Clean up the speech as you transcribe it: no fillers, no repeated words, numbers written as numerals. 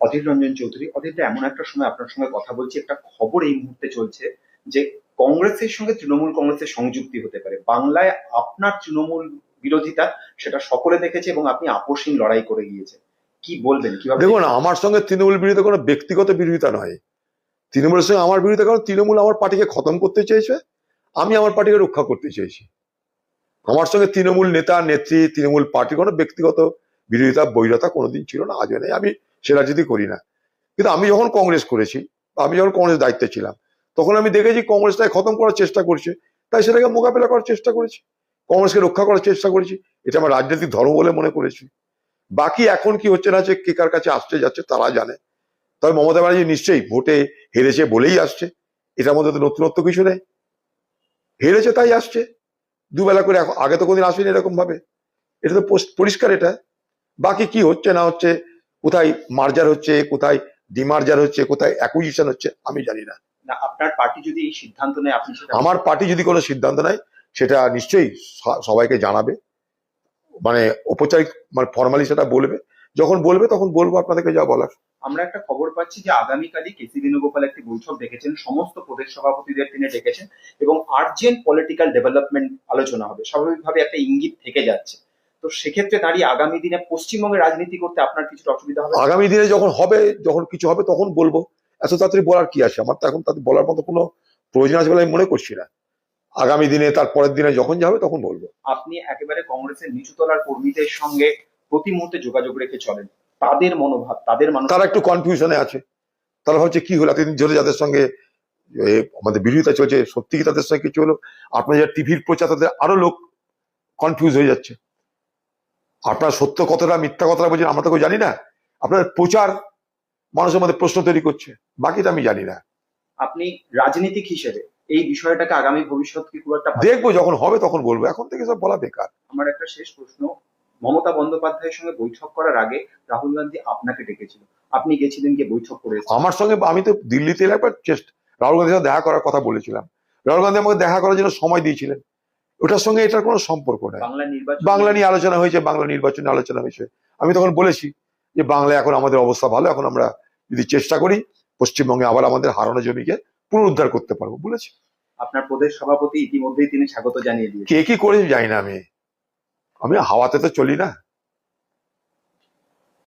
অধীর রঞ্জন চৌধুরী। অধীরদা, এমন একটা সময় আপনার সঙ্গে কথা বলছি, একটা খবর এই মুহূর্তে চলছে যে কংগ্রেসের সঙ্গে তৃণমূল কংগ্রেসের সংযুক্তি হতে পারে বাংলায়। আপনার তৃণমূল বিরোধিতা সেটা সকলে দেখেছে এবং আপনি আপোষহীন লড়াই করে গিয়েছেন। কি বলবেন, কিভাবে? দেখুন, আমার সঙ্গে তৃণমূল বিরোধিতা কোনো ব্যক্তিগত বিরোধিতা নয়। তৃণমূলের সঙ্গে আমার বিরোধিতা, কারণ তৃণমূল আমার পার্টিকে খতম করতে চেয়েছে, আমি আমার পার্টিকে রক্ষা করতে চেয়েছি। আমার সঙ্গে তৃণমূল নেতা নেত্রী, তৃণমূল পার্টি কোনো ব্যক্তিগত বিরোধিতা বৈরতা কোনোদিন ছিল না, আজও নেই। আমি সে রাজনীতি করি না। কিন্তু আমি যখন কংগ্রেস করেছি, আমি যখন কংগ্রেস দায়িত্বে ছিলাম, তখন আমি দেখেছি কংগ্রেসটাকে খতম করার চেষ্টা করছে, তাই সেটাকে মোকাবেলা করার চেষ্টা করেছি, কংগ্রেসকে রক্ষা করার চেষ্টা করেছি। এটা আমার রাজনৈতিক ধর্ম বলে মনে করেছি। বাকি এখন কি হচ্ছে না হচ্ছে, কে কার কাছে আসতে যাচ্ছে তারা জানে। তবে মমতা ব্যানার্জি নিশ্চয়ই ভোটে হেরেছে বলেই আসছে, এটার মধ্যে তো নতুনত্ব কিছু নেই। হেরেছে তাই আসছে দুবেলা করে, আগে তো কোনদিন আসেনি এরকম ভাবে, এটা তো পরিষ্কার। এটা বাকি কি হচ্ছে না হচ্ছে, কোথায় মার্জার হচ্ছে, কোথায় ডিমার্জার হচ্ছে, কোথায় অ্যাকুইজিশন হচ্ছে, আমি জানি না। না, আপনার পার্টি যদি এই সিদ্ধান্ত নেয় আপনি সেটা? আমার পার্টি যদি কোনো সিদ্ধান্ত নেয় সেটা নিশ্চয়ই সবাইকে জানাবে, মানে ঔপচারিক, মানে ফর্মালি সেটা বলবে। যখন বলবে তখন বলবো আপনাদেরকে যা বলার। আমরা একটা খবর পাচ্ছি যে আগামীকালই কেসি বেণুগোপাল একটি বৈঠক ডেকেছেন, সমস্ত প্রদেশ সভাপতিদের তিনি ডেকেছেন এবং আর্জেন্ট পলিটিক্যাল ডেভেলপমেন্ট আলোচনা হবে। স্বাভাবিকভাবে একটা ইঙ্গিত থেকে যাচ্ছে। তো সেক্ষেত্রে দাঁড়িয়ে আগামী দিনে পশ্চিমবঙ্গে রাজনীতি করতে আপনার কিছুটা অসুবিধা হবে? আগামী দিনে যখন হবে, যখন কিছু হবে তখন বলবো। এত তাড়াতাড়ি বলার কি আছে, আমার তো এখন তাদের বলার মতো কোনো প্রয়োজন আছে বলে আমি মনে করছি না। আগামী দিনে, তার পরের দিনে যখন যাবে তখন বলবো। আপনি একেবারে কংগ্রেসের নিচুতলার কর্মীদের সঙ্গে প্রতি মুহূর্তে যোগাযোগ রেখে চলেন। তাদের মনোভাব, তাদের মানুষ, তারা একটু কনফিউশনে আছে। তারা ভাবছে কি হলো, এতদিন ধরে যাদের সঙ্গে আমাদের বিরোধিতা চলছে, সত্যি কি তাদের সঙ্গে কিছু হলো? আপনার যারা টিভির প্রচার, তাদের আরো লোক কনফিউজ হয়ে যাচ্ছে। আপনার সত্য কতটা মিথ্যা কতটা বলছেন আমরা তো কেউ জানি না। আপনার প্রচার মানুষের মধ্যে প্রশ্ন তৈরি করছে, বাকিটা আমি জানি না। আপনি রাজনীতিক হিসেবে এই বিষয়টাকে আগামী ভবিষ্যৎকে খুব একটা দেখবো, যখন হবে তখন বলবো, এখন থেকে সব বলা বেকার। আমার একটা শেষ প্রশ্ন, মমতা বন্দ্যোপাধ্যায়ের সঙ্গে বৈঠক করার আগে রাহুল গান্ধী আপনাকে ডেকেছিল, আপনি গেছিলেন, গিয়ে বৈঠক করে এসেছেন। আমার সঙ্গে, আমি তো দিল্লিতে একবার রাহুল গান্ধীর সাথে দেখা করার কথা বলেছিলাম। রাহুল গান্ধী আমাকে দেখা করার জন্য সময় দিয়েছিলেন। ওটার সঙ্গে এটার কোনো সম্পর্ক নেই। বাংলা নির্বাচন, বাংলা নিয়ে আলোচনা হয়েছে, বাংলা নির্বাচনে আলোচনা হয়েছে। আমি তখন বলেছি যে বাংলায় এখন আমাদের অবস্থা ভালো, এখন আমরা যদি চেষ্টা করি পশ্চিমবঙ্গে আবার আমাদের হারানো জমিকে পুনরুদ্ধার করতে পারবো বলেছি। আপনার প্রদেশ সভাপতি ইতিমধ্যেই তিনি স্বাগত জানিয়ে দিয়েছেন। কে কি করেছে জানি না, আমি হাওয়াতে তো চলি না।